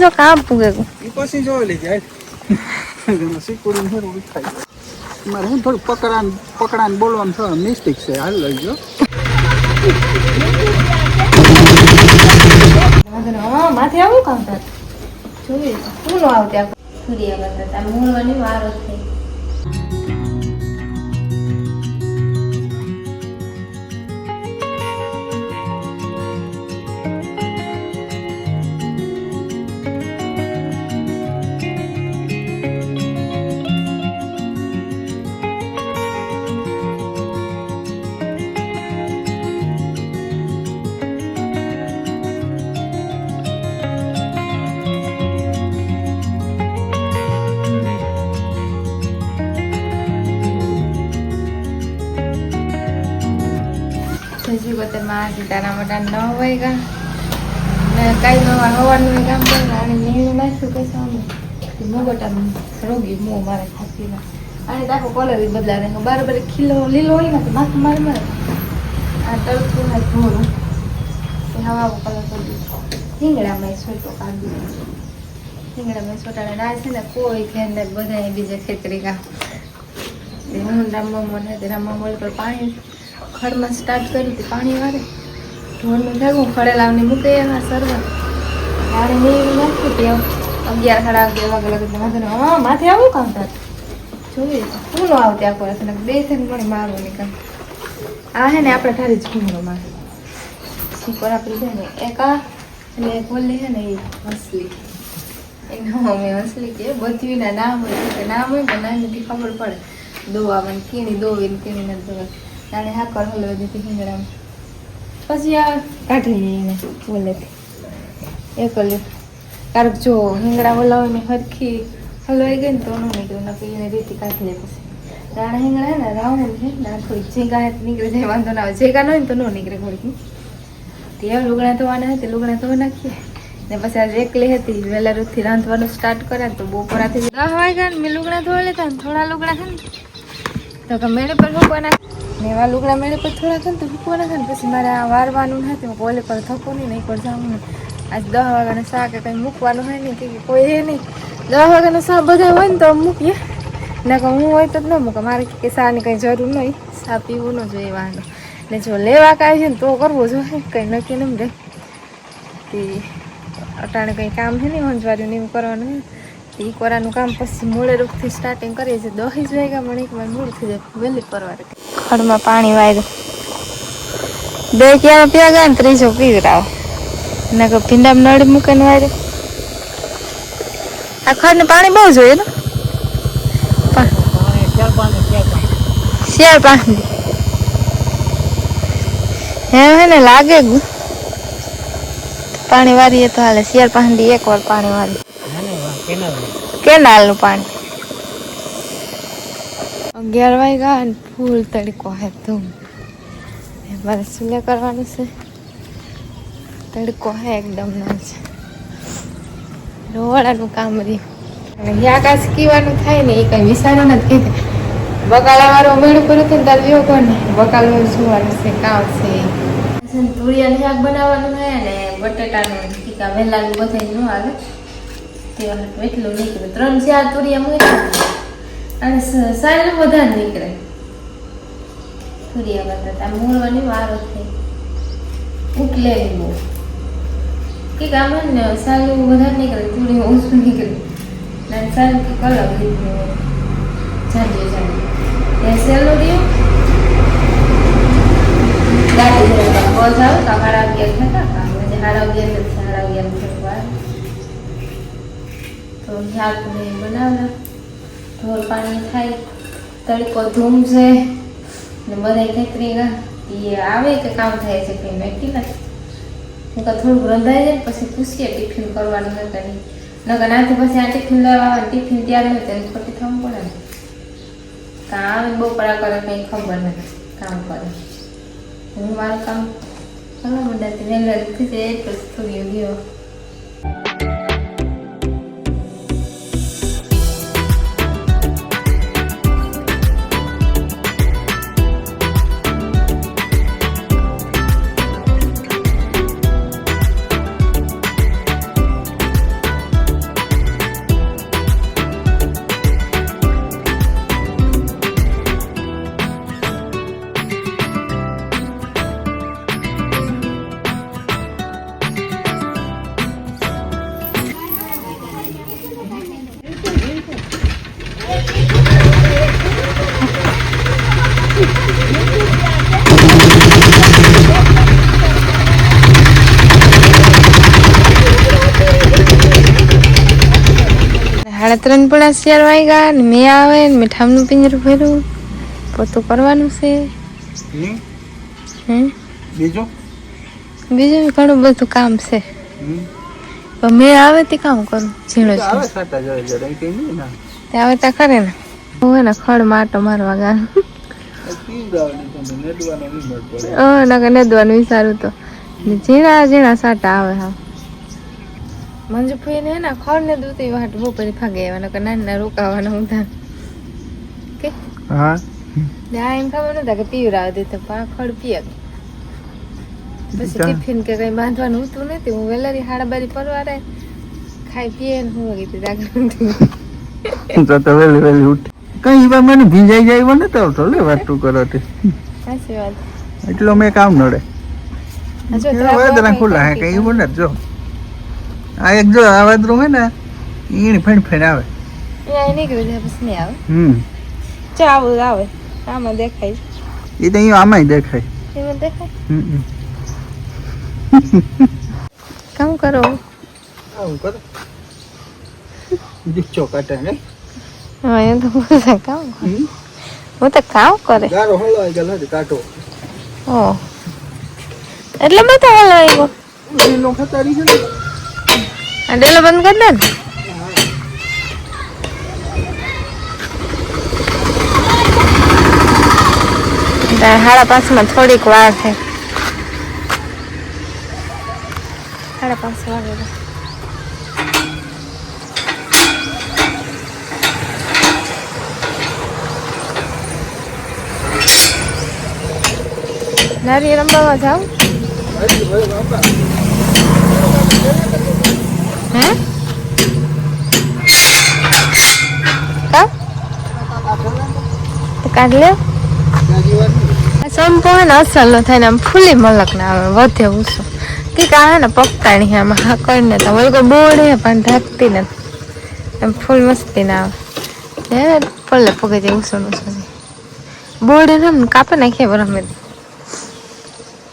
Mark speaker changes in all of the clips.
Speaker 1: જો કામ પૂગે
Speaker 2: ઈ પછી જોઈ લેજે શીકુડી થોડું વિખાય મારે હું થોડું પકડાને બોલવાનું થોડો મિસ્ટેક છે હાલ લઈ જો
Speaker 1: માથે આવું કામ થાય જોઈ શું ન આવતી સૂર્ય કરતા મૂળવાની વારો થઈ સીતાના મોટા 9 વાગ્યા કઈ હવાનું કામ કરે અને નીણું નાખ્યું કઈ સામે મોગોટા રોગી મોં મારે ખાસીના અને આખો કલર બદલાવે બરાબર ખીલો લીલો હોય ને તો માથું મારે મારે આ તળતું હોય ધોરું એ હવા કલર કરી રીંગણામાં સોટો કાઢી રીંગણામાં સોટાડે ના છે ને કોઈ ધ્યાન નથી બધા બીજે ખેતરી કામ હું રામવા મને રામવા મોલ પર પાણી ખડમાં સ્ટાર્ટ કર્યું હતું પાણી વારે ઢોરનું ભેગું ખડે લાવને મૂકે એમાં સરવા ત્યારે નીરું નાખ્યું ત્યાં 11 સાડા 11 વાગે લગે હા માથે આવું કામ થાય જોઈએ શું ન આવતી આખો રાત બે થઈને પણ મારું નીકળ આ હે ને આપણે તારી જ ઘૂમરો મારે શીખર આપી દે ને એક આ અને એક બોલી હે ને એ હસલી એનું અમે હસલી કે બધીના નામ હોય કે નામ હોય કે ના નથી ખબર પડે દોવાની કીણી દોવીને કીણી નથી દોવા નાને હા કર હલવા દીધી હિંગડામાં પછી આ કાઢી એને બોલેથી એ કર્યું કારણ જો હિંગડા બોલાવીને હરખી હલવાઈ ગઈ ને તો ન નીકળ્યું નક્કી એને રીતિ કાઢી લે પછી રાણા હિંગડા ને રાઉન્ડ છે ને થોડીક ઝીંગા નીકળે જાય વાંધો ના આવે ઝીંગા ન હોય ને તો ન નીકળે થોડીક ત્યાં લુગડા ધોવાના હતી લુગડા ધોવા નાખીએ ને પછી આજે એકલી હતી વહેલા રોજથી રાંધવાનું સ્ટાર્ટ કર્યા તો બપોરાથી 10 વાગ્યા ને મેં લુગડા ધોવા લેતા ને થોડા લુગડા છે ને તો કે મેળે પર મૂકવા નાખ ને એવા લુગડા મેળે પર થોડા છે ને તો મૂકવા નાખે ને પછી મારે આ વારવાનું નથી હું કોલે પર થકું નહીં નહીં પર જાઉં ને આજ 10 વાગ્યાનું શા કે કંઈ મૂકવાનું હોય નહીં કે કોઈ હે નહીં 10 વાગ્યાનું શા બધા હોય ને તો મૂકીએ ના કે હું હોય તો જ ન મૂકે મારે કે શાની કંઈ જરૂર નહીં શા પીવું ન જોઈએ વાંધો ને જો લેવા કાંઈ છે ને તો કરવો જોઈએ કંઈ નક્કી નહીં રહે કે અટાણે કંઈ કામ છે ને વંજવાર્યું ને એવું કરવાનું એ કોરાનું કામ પછી મૂળે રૂપથી સ્ટાર્ટિંગ કરીએ છીએ 10 વાગ્યા મને એક વાર મૂળ થઈ જાય વહેલી પરવારે ખડમાં પાણી વાયરું 2 ક્યારે પીવા ગયા ને ત્રીજો પીવડાવો ના કે ભીંડામાં નળી મૂકીને વાયરું આ ખડને પાણી બહુ જોઈએ ને શિયાળ પાણી એમ હે ને લાગે પાણી વારીએ તો હાલે શિયાળ પાણી એક વાર પાણી વારી કેનાલનું પાણી 11 વાગ્યા અને ફૂલ તડકો હે ધૂમ મારે સુલે કરવાનું છે તડકો હે એકદમ ના છે રોવાળાનું કામ રહ્યું અને આકાશ કીવાનું થાય ને એ કંઈ વિચારો નથી બકાલા વાળો મેળું કર્યું હતું ને તાર વિયો કોને બકાલું જોવાનું છે કામ છે તુરિયાનું શાક બનાવવાનું છે ને બટેટાનું ટીકા વહેલાનું બધા ન આવે એટલું નીકળે 3-4 તુરિયા મૂક્યા અને સારું વધારે નીકળે તુરિયા કરતા મૂળવાની વારો થઈ ઉકલેલી બહુ કંઈક આમ ને સારું વધારે નીકળે તુરી ઓછું નીકળે અને સારું કંઈક અલગ લીધું જાણીએ એ સહેલું રહ્યું ગાડી બસ આવે તો 11:30 થતા કામ 11:30 થતા તો શાક ને બનાવના ઢોર પાણી થાય તડકો ધૂમ છે ને બધા ખેતરી ગયા એ આવે કે કામ થાય છે કંઈ મેકી નથી હું કાં થોડુંક રંધાઈ જાય પછી પૂછીએ ટિફિન કરવાનું નતા નહીં નકર નાથી પછી આ ટિફિન લેવા ટિફિન તૈયાર નથી તેને ખોટી થવું પડે ને કાં આવે બપોરા કરે કંઈ ખબર નથી કામ કરે હું મારું કામ કરવા માંડતી વહેલા થઈ જાય એટલે થોડી ગયો 3:30 પોણા 4 વાગ્યા ને મેં આવે ને મીઠામનું પિંજરું ભર્યું પોતું કરવાનું છે.
Speaker 2: બીજું
Speaker 1: ઘણું બધું કામ છે. પણ મેં આવે તે કામ કરું ઝીણો
Speaker 2: આવે સાટા જાય જરા કઈ નહીં ના
Speaker 1: તે આવે ત્યાં કરે ને હું હે ને ખડ માટો મારવા ગા નકર નેદવાનું વિચારું તો ઝીણા સાટા આવે. હા મંજુ ફઈ ને ને ખડ ને દૂધી વાટ બહુ પછી ફાગે એવા નકર નાના રોકાવાના હું ત્યાં કે
Speaker 2: હા
Speaker 1: એમ ખબર નતા કે પીવરાવ દે તો ખડ પીએ પછી ટિફિન કે કઈ બાંધવાનું હતું નથી. હું વેલારી 12:30 પરવારે ખાઈ પીએ ને હું કીધું
Speaker 2: તો વેલી ઉઠ કઈ વા મને ભીંજાઈ જાય મને તો આવતો લે વાતું કરો તે
Speaker 1: સાચી વાત
Speaker 2: એટલો મેં કામ નડે વાદરા ખુલ્લા હે કઈ બોલે જો આ એક જો આ વાદરું હે ને ઈની ફેણ આવે
Speaker 1: એ નીકળી જાય પછી નહીં આવે. ચો આવે આમાં દેખાય
Speaker 2: એ તો અહીંયા આમાંય દેખાય
Speaker 1: એમાં દેખાય. કામ કરો
Speaker 2: આવું કરો દીચો કાટે ને
Speaker 1: હા એ તો બધા કામ કરે. હું તો કામ કરે
Speaker 2: ગારો હળવાઈ ગયો ને કાટો
Speaker 1: ઓ એટલે મેં તો હલાવી ગયો
Speaker 2: લો ખતારી છે ને
Speaker 1: આ ડેલો બંધ કરી દે ને. સાડા 5 થોડીક વાર છે. 5:30 વાગે નારી રમવા જાવ હે કાઢ લે સંપો ને અસલ ન થાય ને આમ ફૂલી મલક ના આવે વધે ઉસો કે આ ને પકતાણી આમાં હા કરીને તો ઓલો બોડે પણ ઢાકતી નથી એમ ફૂલ મસ્તી ના આવે હે પલ્લે પગે જાય ઉસો બોડે ને કાપે નાખીએ બરાબર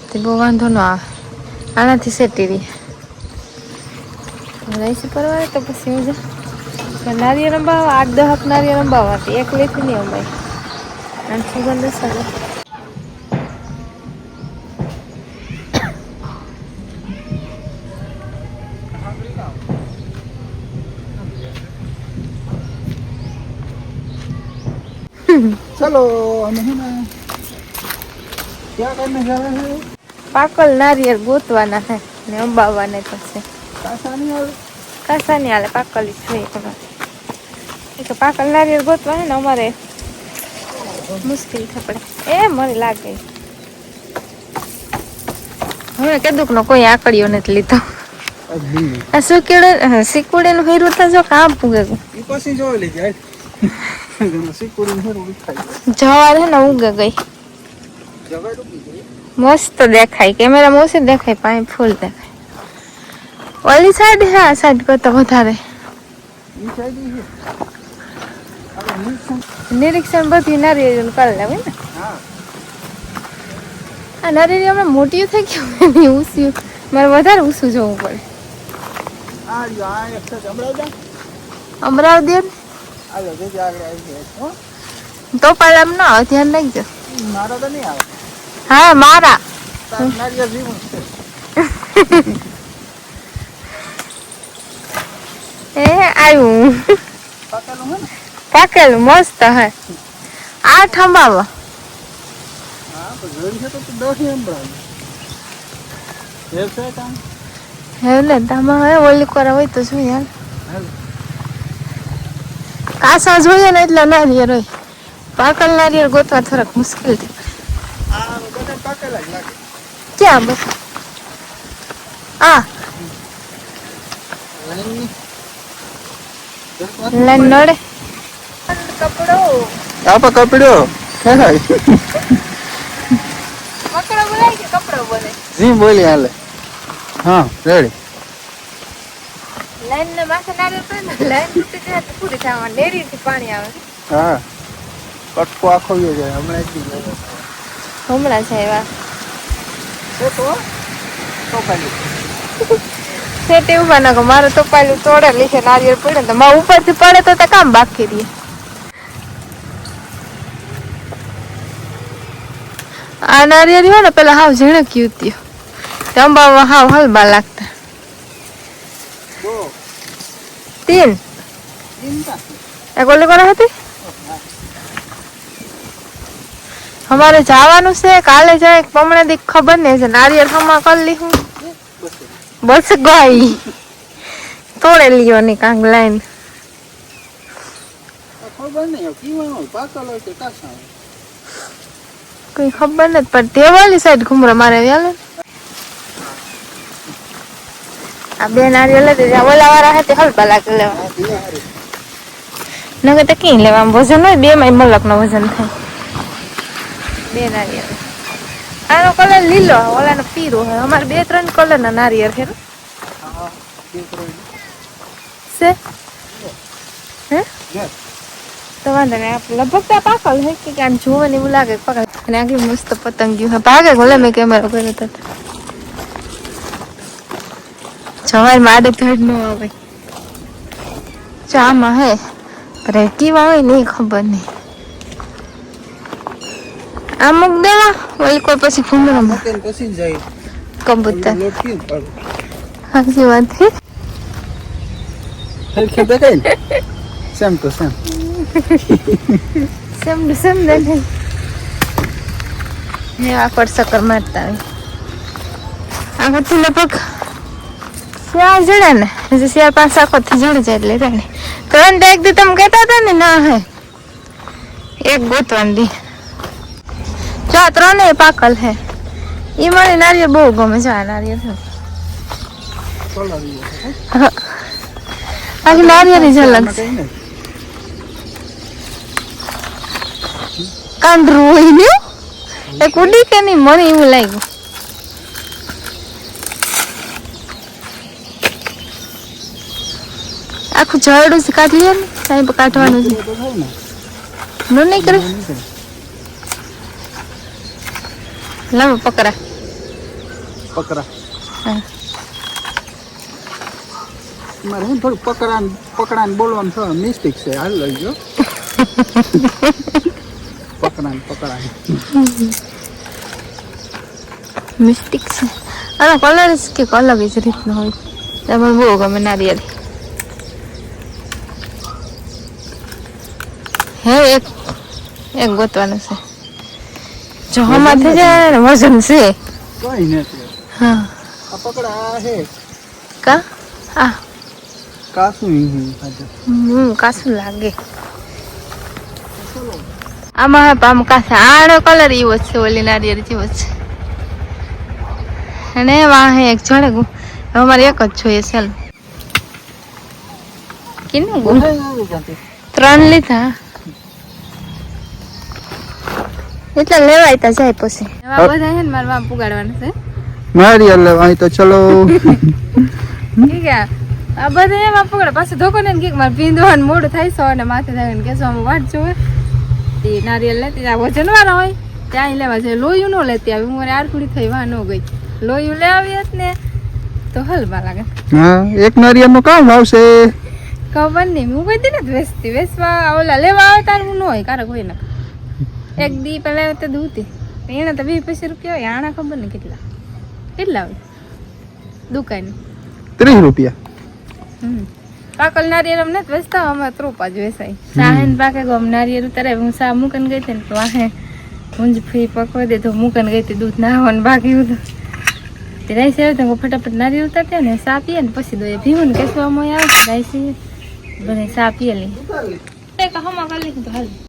Speaker 1: તે બહુ વાંધો ન આવે આનાથી સેટી રહી રહીશી પરવારે તો પછી હું નારિયેળ અંબાવા 8-10 નારિયેળ અંબાવા હતી એક લેતી નહીં અંબાઈ અને સુગંધ સારો
Speaker 2: चलो हम है ना क्या करने जा रहे हैं
Speaker 1: પાકલ નારિયેળ ગોતવાના હે ને અંબાવાના પછી કાસા નહીં હાલે પાકલ જ જોઈએ તમારે પાકલ નારિયેળ ગોતવા હે ને અમારે મુશ્કેલ થાય પડે એ મને લાગે હવે કીધું નો કોઈ આકડીઓ નથી લીધો આ સિકુડે નું હીરું તો જો કામ પૂગે
Speaker 2: પછી જોઈ લીધી
Speaker 1: જવાર હે ને ઉગે ગઈ મસ્ત દેખાય કેમેરા મોસે દેખાય પાણી ફૂલ દેખાય ઓલી સાઈડ હે આ સાઈડ કરતા વધારે નિરીક્ષણ બધું નારિયેળ કરી લેવાય ને આ નારિયેળ હમણાં મોટી થઈ ગયું એની ઊંચું મારે વધારે ઊંચું જોવું પડે અમરાવતી તો પાલ એમ ના આવે ધ્યાન રાખજો
Speaker 2: મારા તો નહીં આવે
Speaker 1: હા મારા એ આવ્યું પાકેલું મસ્ત હે આ થંભાવા હે ને તમા હે ઓલી કોરા હોય તો શું યાર કાસા જોઈએ ને એટલે નારિયેળ હોય પાકલ નારિયેળ ગોતવા થોડાક મુશ્કેલ થાય ક્યાં બસ આ લાઈન નડે કપડો
Speaker 2: આપા કપડો
Speaker 1: કપડો બોલાય કે કપડો બોલે
Speaker 2: જી બોલી હાલે હા રેડી
Speaker 1: લાઈન ને માથે નારિયેળ પડે ને લાઈન તૂટી જાય તો પૂરી થવા ડેરી થી પાણી આવે
Speaker 2: હા કટકો આખો જાય હમણાં જ
Speaker 1: હમણાં છે એવા
Speaker 2: તો ખાલી
Speaker 1: સેટ ઉભા ના મારે તો પાલું તોડેલી છે નારિયેળ પડે તો મારે ઉપરથી પડે તો કામ બાકી રહે. આ નારિયેળ હોય ને પેલા હાવ ઝીણક્યું હતું અંબા હાવ હલબા લાગતા. 3 એક ઓલી કોને હતી અમારે જવાનું છે કાલે જાય પમણે દી ખબર નહીં છે નારિયેળ હમા કરી લી હું બસ ગઈ તોડે લ્યો ની કાંગ લાઈન કોઈ ખબર નથી પણ દેવાલી સાઈડ ઘુમરા મારે વ્યાલે આ બે નારિયેળ લેતી ઓલા વાળા હાથે હલપા લાગે લેવા નગર તો કઈ લેવા વજન હોય બે માં મલક નો વજન થાય. બે નારિયેળ આનો કલર લીલો ઓલાનો પીરો હે અમારે 2-3 કલર ના નારિયેળ છે હે તો વાંધો નહીં આપણે લગભગ ત્યાં પાકલ હે કે આમ જોવાની એવું લાગે પાકલ અને આગળ મસ્ત પતંગિયું હે ભાગે ભલે મેં કેમેરો કર્યો તો સવાર માં આડે ધડ ન આવે ચામાં હે પણ કેવા હોય નહીં ખબર નહીં અમુક દેવા ઓલી કોઈ પછી ઘુમરામાં
Speaker 2: પછી જાય
Speaker 1: કબૂતર હાજી વાત હે
Speaker 2: સેમ ટુ સેમ
Speaker 1: સેમ દેખાય હે આકડ સકર મારતા હોય આગળથી લગભગ શિયાળ જડે ને હજી શિયાળ 5 આખોથી જડે જાય એટલે રાણે 3 એક દી તમે કહેતા હતા ને ના હે એક ગોતવાન દી જો 3 પાકલ હે ઈ મને નારિયેળ બહુ ગમે છે આ નારિયેળ આખી નારિયેળ ઝલક કાંદરું હોય ને એ કુડી કે નહીં મને એવું લાગ્યું આખું ઝાડું છે કાઢી લે ને સાહેબ કાઢવાનું છે નો નહીં કરે લાવો પકડા હા
Speaker 2: મારે હું થોડું પકડાને બોલવાનું થોડો મિસ્ટેક છે હાલ લઈજો પકડાને
Speaker 1: મિસ્ટેક છે આનો કલર જ કે અલગ જ રીતનો હોય તમને બહુ ગમે નારિયેળ હે એક ગોતવાનું છે જો હમણાં થઈ જાય ને વજન છે
Speaker 2: કઈ નથી
Speaker 1: હા
Speaker 2: આ પકડા હે
Speaker 1: કા આ
Speaker 2: કાસું
Speaker 1: કાસું લાગે આમાં આમ કાસા આનો કલર એવો જ છે ઓલી નારિયેળ જેવો જ છે અને વાહે એક જોડે અમારે એક જ જોઈએ ચાલ કિનું ગુ 3 લીધા એટલે લેવાય તા જાય પછી એવા બધા છે ને મારે વામ પુગાડવાનું છે
Speaker 2: નારિયેળ લેવા તો ચલો
Speaker 1: ઠીક છે આ બધા એમાં પકડે પાછું ધોકો ને કે મારે પીંદવાનું મોડું થાય છે અને માથે થાય ને કેસો આમ વાટ જોવે તે નારિયેળ લેતી આ વજન વાળા હોય ત્યાં લેવા છે લોયું ન લેતી આવી હું આરખુડી થઈ વા ન ગઈ લોયું લે આવી હતી ને તો હલવા લાગે
Speaker 2: હા એક નારિયેળનું કામ આવશે
Speaker 1: ખબર નહીં હું બધી નથી વેચતી વેચવા ઓલા લેવા આવે તાર હું ન હોય કારક હોય ને એક દી પેલા તો દૂતી એને તો 20-25 રૂપિયા હોય આણા ખબર ને કેટલા હોય દુકાન
Speaker 2: 30 રૂપિયા
Speaker 1: પાકલ નારિયેળ અમને વેચતા અમે ત્રોપા જ વેચાય સાહેન પાકે ગમ નારિયેળ ઉતારે હું સા મૂકન ગઈ હતી ને તો વાહે ઊંજ ફી પકવા દે તો મૂકન ગઈ હતી દૂધ નાહવાનું બાકી હતું તે રાઈસ આવે તો ફટાફટ નારિયેળ ઉતારતા ને સા પીએ ને પછી દોય ભીવું ને કેસવામાં આવે રાઈસ બધા સા પીએ લઈ હમા કરી લીધું હાલ